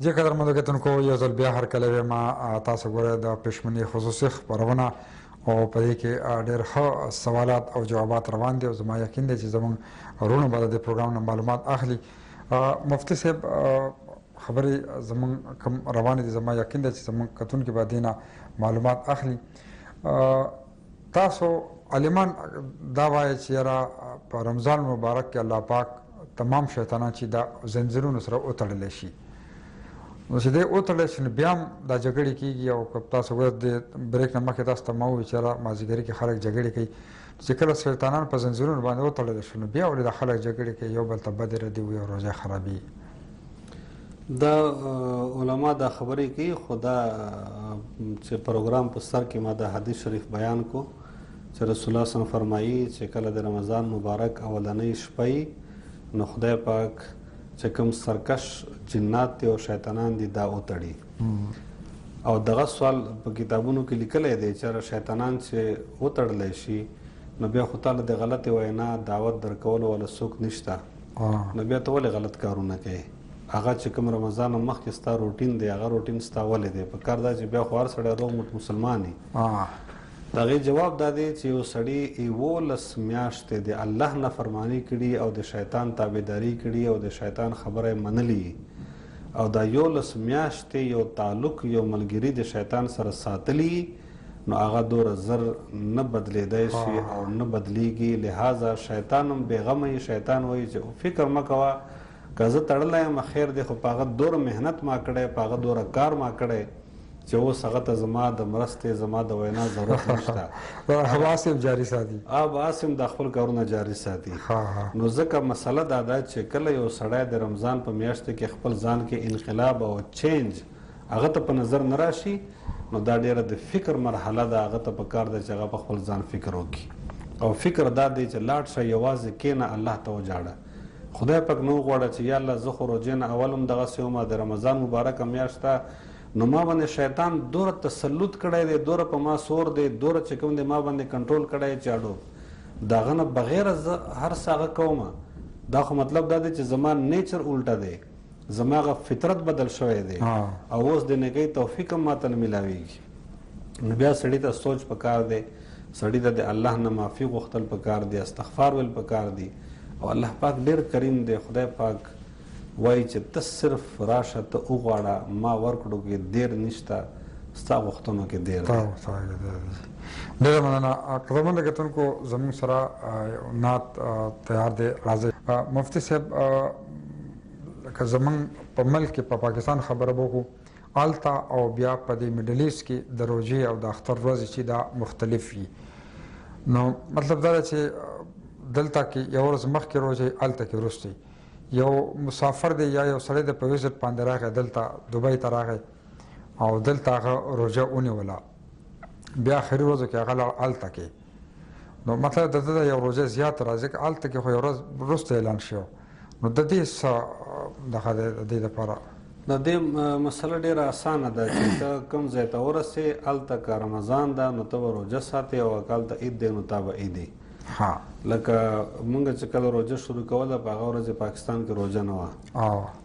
جی قدرمنو کتونکو یو ځل بیا هرکله ما تاسو ګوره د پېشمنې خصوصي خپرونه او په دې کې ډېر ښه سوالات او جوابات روان دي او زما یقین دی چې زموږ وروڼو به د دې پروګرام نه معلومات اخلي. مفتي صاحب خبرې زموږ کوم روانې دي، زما یقین دی چې زموږ کتونکي به دې نه معلومات اخلي. تاسو عالمان دا وایي چې یاره په رمضان مبارک کې الله پاک تمام شیطانان چې د زنځیرونو سره وتړلی شي، نو چې دی وتړلی شي نو بیا هم دا جګړې کېږي. او که تاسو ګوره د بریک نه مخکې تاسو ته ما وویل چې یاره مازدیګري کې خلک جګړې کوي، چې کله شیطانان په زنځیرونو باندې وتړلی شي نو بیا ولې دا خلک جګړې کوي، یو بل ته بدې ردې وایي او روژه خرابېږي. دا علما دا خبرې کوي، خو دا چې پروګرام په سر کې ما دا حدیث شریف بیان کو چې رسول الله صلی الله علیه وسلم فرمایي چې کله د رمضان مبارک اولنۍ شپه نو خدای پاک چې کوم سرکش جنات دي او شیطانان دي دا وتړي. او دغه سوال په کتابونو کې لیکلی دی چې شیطانان چې وتړلی شي نو بیا خو تعالی د غلطې وینا دعوت درکولو والا څوک نشته، نو بیا ته ولې غلط کارونه کوي؟ هغه چې کوم رمضان مخکې ستا روټین دی هغه روټین ستا ولې دی؟ په کار دا چې بیا خو هر سړی روغ مټ مسلمان وي. د هغې جواب دا دی چې یو سړي 11 میاشتې د الله نافرماني کړي او د شیطان تابعداري کړي او د شیطان خبره یې منلي، او دا 11 میاشتې یو تعلق یو ملګري د شیطان سره ساتلي، نو هغه دوره زر نه بدلیدی شي او نه بدلیږي. لہذا شیطان هم بېغمه یي. شیطان وایي چې فکر مه کوه که زه تړلی یم خیر دی، خو په هغه دوره محنت ما کړی، په هغه دوره کار ما کړی چې اوس هغه ته زما د مرستې زما د وینا ضرورت نشته. هغه هم جاري ساتي، هم د خپل کارونه جاري ساتي. نو ځکه مسله دا ده چې کله یو سړی د رمضان په میاشت کې خپل ځان کې انقلاب او چینج هغه ته په نظر نه راشي، نو دا ډیره د فکر مرحله ده. هغه ته پکار ده چې هغه په خپل ځان فکر وکړي، او فکر دا دی چې لاړ شه یوازې کښېنه الله ته وجاړه. خدای پاک نه وغواړه چې یا الله زه خو روژې نه اول هم دغسې وم، د رمضان مبارکه میاشت ده نو ما باندې شیطان دوره تسلط کړی دی، دوره په ما سور دی، دوره چې کوم دی ما باندې کنټرول کړی چې اډو د هغه نه بغیر زه هر څه هغه کومه. دا خو مطلب دا دی چې زما نیچر الټه دی، زما هغه فطرت بدل شوی دی، او اوس د نیکۍ توفیق هم ماته نه میلاویږي. نو بیا سړي ته سوچ پکار دی، سړي ته د الله نه معافي غوښتل پکار دی، استغفار ویل پکار دی. او الله پاک ډېر کریم دی. خدای پاک وایي چې ته صرف راشه ته وغواړه ما ورکړو کې دیر نشته، ستا غوښتنو کې دیر دی. ډېره مننه. قدرمنو کتونکو زموږ سره نعت تیار دی، راځئ. مفتي صاحب که زموږ په ملک کې په پاکستان خبره وکړو، هلته او بیا په دې میډل ایسټ کې د روژې او د اختر ورځې چې دا مختلف وي، نو مطلب دا ده چې دلته کې یو ورځ مخکې روژې، هلته کې وروسته یو مسافر دی یا یو سړی د په وزټ باندې راغی دلته دوبۍ ته راغی او دلته هغه روژه ونیوله، بیا آخري ورځو کې هغه لاړ هلته کې، نو مطلب د ده یو روژه زیات راځي که هلته کې خو یو ورځ وروسته اعلان شو، نو د دې څه دغه دی د دې لپاره؟ د دې مسله ډېره اسانه ده چې ته کوم ځای ته ورسې هلته که رمضان ده نو ته به روژه ساتې، او که هلته عید دی نو تا به عیدې. لکه مونږ چې کله روژه شروع کوله په هغه ورځ پاکستان کې روژه نه وه،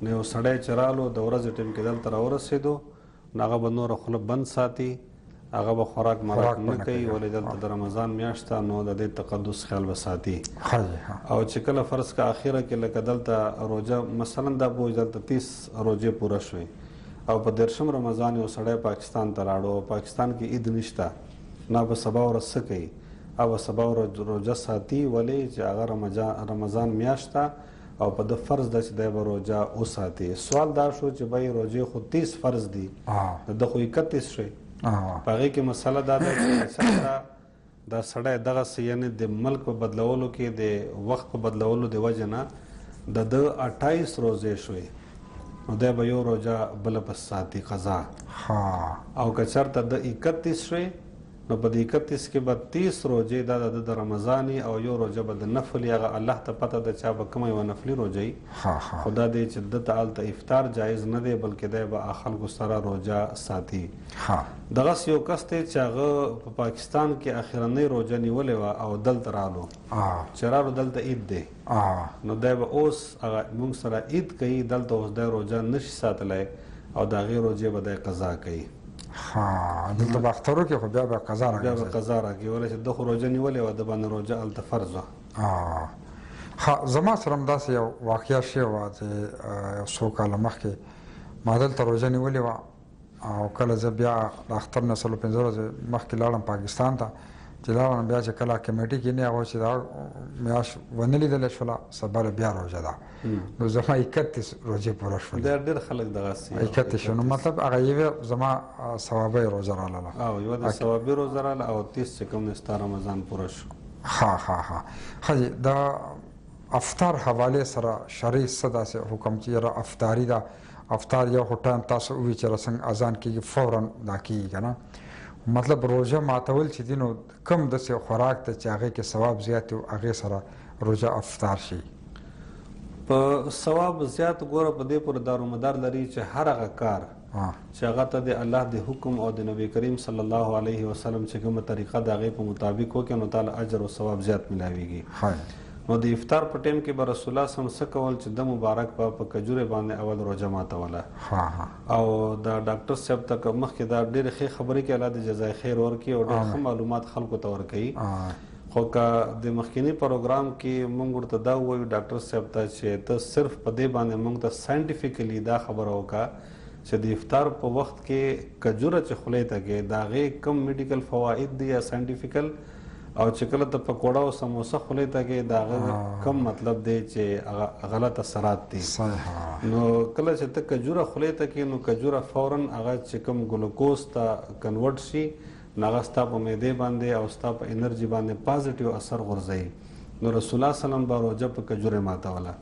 نو یو سړی چې رالو د ورځې ټیم کې دلته راورسېدو نو هغه به نوره خوله بند ساتي، هغه به خوراک مراک نه کوي، ولې دلته د رمضان میاشت ده نو د دې تقدس خیال به ساتي. او چې کله فرض که اخره کې لکه دلته روژه مثلا دا بوج دلته 30 روژې پوره شوې او په 13 رمضان یو سړی پاکستان ته لاړو او پاکستان کې عید نشته، نو به سبا ورځ څه کوي؟ او سبا روژه ساتي، ولې چې هغه رمضان میاشت ده او په د فرض ده چې دی به روژه وساتي. سوال دا شو چې بای روژې خو 30 فرض دي، د خو 31 شوی. په هغې کې مسله دا ده چې دا سړی دغسې یعنې د ملک په بدلولو کې د وخت په بدلولو د وجې نه د 28 روژې شوی، نو دی به یو روژه بله پس ساتي قضا. او که چېرته د 31 شوی نو په 31 کې به 30 روژې دا د رمضاني او یو روژه به د نفل، هغه الله ته پته ده چې به کومه یوه نفلي روژه وي، خو دا دی چې ده ته هلته افطار جایز نه دی بلکې دی به خلکو سره روژه ساتي. دغسې یو کس دی چې هغه په پاکستان کې اخرنۍ روژه نیولې وه او دلته رالو، چې رالو دلته عید دی، نو دی به اوس هغه موږ سره عید کوي، دلته اوس دی روژه نشي ساتلی، او د هغې روژې به دی قضا کوي. دلته به اخترو کې خو بیا به قضا راګرځي. بیا به قضا راکوي، ولې چې ده خو روژه نیولې وه، د باندې روژه هلته فرض وه. زما سره هم داسې یو واقعه شوې وه چې یو څو کاله مخکې ما دلته روژه نیولې وه او کله زه بیا د اختر نه 15 ورځې مخکې لاړم پاکستان ته، چې لاړم بیا چې کله کمیټې کې نه هغه چې دا میاشت ونه لیدلی شوله، سبا بیا روژه ده، نو زما 31 روژې پوره شولې. دا ډېر خلک دغسې 31 شو، نو مطلب هغه یوې زما ثوابي روژه راغله، او یوه د ثوابي روژه راغله او 30 چې کوم دی ستا رمضان پوره شو. ښه د افطار حوالې سره شرعي څه داسې حکم چې یاره افطاري ده، افطار یو خو ټایم تاسو ووایي چې څنګه اذان کېږي فوراً دا کېږي که نه، مطلب روژه ماتول چې دي نو کوم داسې خوراک ته چې هغې کې ثواب زیات وي هغې سره روژه افطار شي؟ په ثواب زیات ګوره په دې پورې دارومدار لري چې هر هغه کار چې هغه ته د الله د حکم او د نبی کریم صلی الله علیه وسلم چې کومه طریقه د هغې په مطابق وکړي نو تعالی اجر او ثواب زیات میلاویږي. نو د افطار په ټیم کې به رسول الله صلی الله علیه وسلم څه کول چې د مبارک په کجورې باندې اول روژه ماتوله، او د ډاکټر صاحب ته مخکې دا ډېرې ښې خبرې کې الله د جزای خیر ورکړي او ډېر ښه معلومات خلکو ته ورکوي. خو که د مخکینی پروګرام کې موږ ورته دا ووایو ډاکټر صاحب ته چې ته صرف په دې باندې موږ ته ساینټیفیکلی دا خبره وکړه چې د افطار په وخت کې کجوره چې خولې ته کې د هغې کم میډیکل فواید دي یا ساینټیفیکل، او چې کله ته پکوړه او سموسه خولې ته کې د هغه کم مطلب دی چې هغه غلط اثرات دي. نو کله چې ته کجوره خولې ته کې نو کجوره فوراً هغه چې کوم ګلوکوز ته کنورټ شي نو هغه ستا په معدې باندې او ستا په انرژي باندې پازیټیو اثر غورځوي. نو رسول الله صلی الله علیه وسلم به روژه په کجورې ماتوله.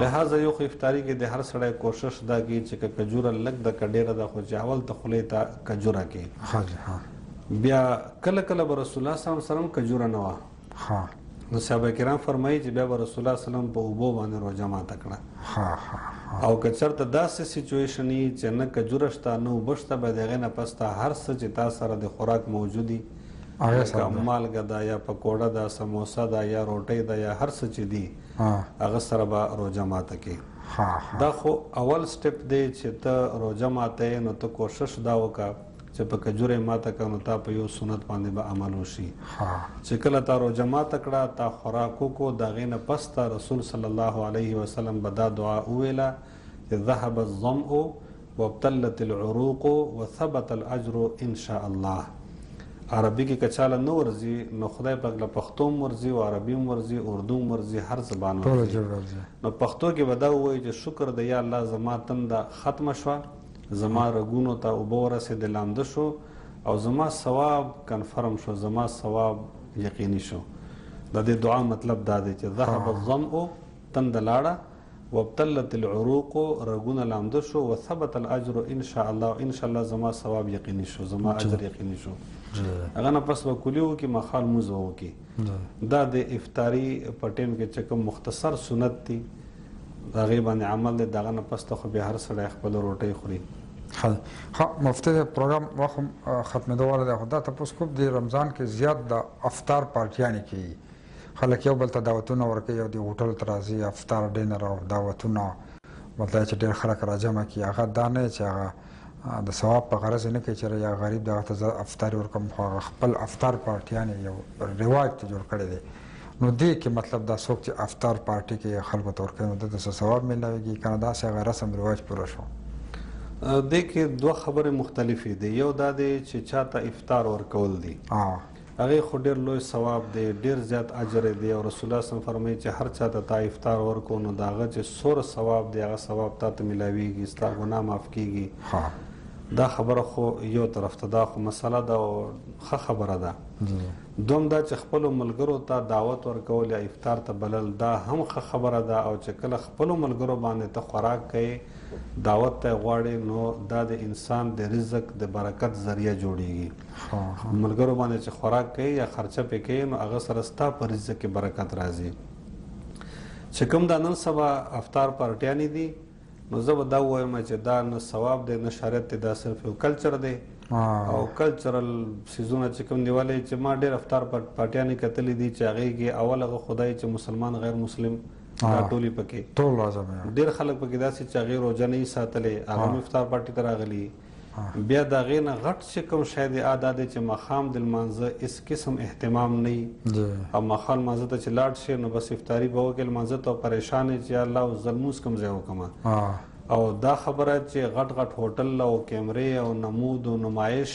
لہذا یو خو افطاري کې د هر سړی کوشش دا کوي چې که کجوره لږ ده که ډېره ده خو چې اول ته خولې ته کجوره کې. بیا کله کله به رسول الله صلی الله علیه وسلم کجوره نه وه، نو صحابه کرام فرمایي چې بیا به رسول الله صلی الله علیه وسلم په اوبو باندې روژه ماته کړه. او که چېرته داسې سچویشن وي چې نه کجوره شته نه اوبه شته، به د هغې نه پس ته هر څه چې تا سره د خوراک موجود وي، لکه مالګه ده یا پکوړه ده، سموسه ده یا روټۍ ده یا هر څه چې دي، هغه سره به روژه ماته کړي. دا خو اول سټپ دی چې ته روژه ماتوې نو ته کوشش دا وکړه چې په کجورې ماته کړه نو تا په یو سنت باندې به عمل وشي. چې کله تا روژه ماته کړه تا خوراک وکړو، د هغې نه پس ته رسول صلی الله علیه وسلم به دا دعا وویله چې ذهب الظمأ وابتلت العروق وثبت الاجر ان شاء الله. عربي کې که چاله نه ورځي نو خدای پاک له پښتو هم ورځي او عربي هم ورځي اردو هم ورځي هر زبان ورځي. نو پښتو کې به دا ووایي چې شکر د یا الله زما تنده ختمه شوه، زما رګونو ته اوبه ورسېدې لامده شو او زما ثواب کنفرم شو، زما ثواب یقیني شو. د دې دعا مطلب دا دی چې ذهب الظمأ تنده لاړه، وابتلت العروق رګونه لامده شو، وثبت الاجر ان شاء الله، ان شاء الله زما ثواب یقیني شو، زما اجر یقیني شو. هغه نه پس به کولي وکړي ماښام لمونځ به وکړي. دا د افطاري په ټیم کې چې کوم مختصر سنت دي د هغې باندې عمل دی، د هغه نه پس ته خو بیا هر سړی خپله روټۍ خوري. مفتي صاحب پروګرام وخت هم ختمېدو والا دی، خو دا تپوس کوم د رمضان کې زیات د افطار پارټیانې کوي، خلک یو بل ته دعوتونه ورکوي او د هوټل ته راځي افطار ډینر او دعوتونه، مطلب چې ډېر خلک راجمع کړي. هغه دا نه چې هغه د ثواب په غرض نه کوي چې یا غریب دغه ته زه افطار ورکوم، خو هغه خپل افطار پارټیانې یو رواج ته جوړ کړی دی. نو دې کې مطلب دا څوک چې افطار پارټي کې خلکو ته ورکوي نو دته څه ثواب میلاویږي که نه داسې هغه رسم رواج پوره شو؟ دې کې دوه خبرې مختلفې دي. یو دا دی چې چاته افطار ورکول دي، هغې خو ډېر لوی ثواب دی، ډېر زیات اجر دی، او رسول الله صلی الله علیه وسلم فرمایي چې هر چاته تا افطار ورکو نو د هغه چې څومره ثواب دی هغه ثواب تا ته میلاویږي، ستا ګناه معاف کېږي. دا خبره خو یو طرف ته دا خو مسله ده او ښه خبره ده. دوم دا چې خپلو ملګرو ته دعوت ورکول یا افطار ته بلل دا هم ښه خبره ده، او چې کله خپلو ملګرو باندې ته خوراک کوې دعوت ته غواړې نو دا د انسان د رزق د برکت ذریعه جوړیږي. ملګرو باندې چې خوراک کوي یا خرچه پې کوي نو هغه سره ستا په رزق کې برکت راځي. چې کوم دا نن سبا افطار پارټیانې دي نو زه به دا ووایم چې دا نه ثواب دی نه شریعت دی، دا صرف یو کلچر دی او کلچرل سیزونه چې کوم دیوالی چې ما ډېر افطار پارټیانې کتلې دي چې هغې کې اول هغه خدای چې مسلمان غیر مسلم دا ټولي پکې ټول راځم ډیر خلک پکې داسې چې هغه روزه نه ساتلې هغه افطار پارټي ته راغلي بیا دا غي نه غټ چې کوم شاید عادت چې مخام د منځ اس قسم اهتمام نه او مخال منځ ته چې لاړ شي نو بس افطاری به وکړي منځ ته پریشان چې الله ظلموس کم ځای وکما او دا خبره چې غټ غټ هوټل او کیمرې او نمود او نمایش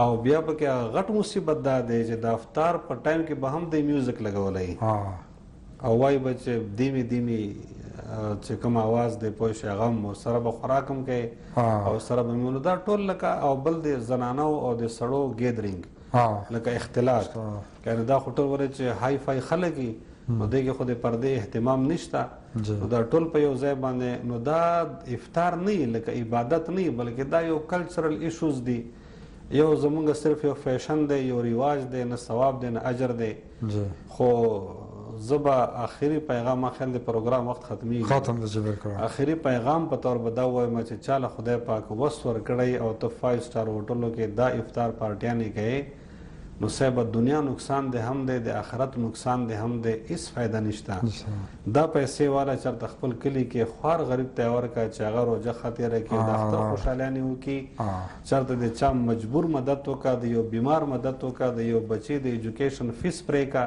او بیا پکې غټ مصیبت دا دی چې د افطار په ټایم کې به هم د میوزیک لګولای او وای بچ دیمي چې کوم आवाज دی پوه شي غم سره به خوراکم کوي او سره به مونږ دا ټول لکه او بل د زنانو او د سړو ګیدرینګ لکه اختلاط کنه دا خټور ور چې هاي فاي خلګي نو دغه خو د پردې اهتمام نشته نو دا ټول په یو ځای باندې نو دا افطار نه لکه عبادت نه بلکې دا یو کلچرل ایشوز دي یو زمونږ صرف یو فیشن دی یو رواج دی نه ثواب دی نه اجر دی خو زبا آخري پیغام اخر د پروګرام وخت ختمي ختم د جبر کړه آخري پیغام په تور بدا وایم چې چاله خدای پاک وسور کړی او ته 5 سٹار هوټلو کې دا افطار پارټیانې کوي نو صاحب دنیا نقصان ده هم ده د آخرت نقصان ده هم ده هیڅ فائدہ نشته دا پیسې والا چرته خپل کلی کې خوار غریب ته ورکا چې هغه روزه خاطر کې د اختر خوشالانی وکي چرته د چا مجبور مدد وکا د یو بیمار مدد وکا د یو بچی د ایجوکیشن فیس پرې کا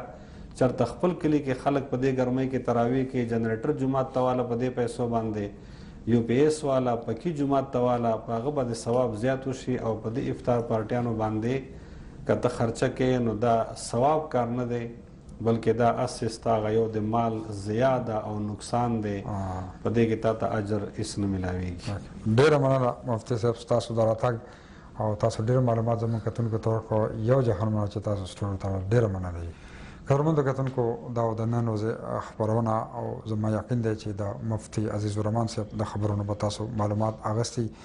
چرته خپل کلی کې خلک په دې ګرمۍ کې تراوی کې جنریټر جمعات تواله په دې پیسو باندې یو پی ایس والا پکی جمعات تواله هغه باندې ثواب زیات وشي او په دې افطار پارټیانو باندې کته خرچه کې نو دا ثواب کار نه دی بلکې دا اسستا غيو د مال زیاده او نقصان دی په دې کې ته اجر هیڅ نه ملاويږي ډیر مننه مفتي صاحب تاسو دراتګ او تاسو ډیر معلومات زموږ کتونکو ته ورکړو یو جهان ما چې تاسو سټور ته ډیر مننه کارمند کتونکو دا د نن ورځې خبرونه او زما یقین دی چې د مفتي عزیز الرحمن صاحب د خبرونو به تاسو معلومات اغستی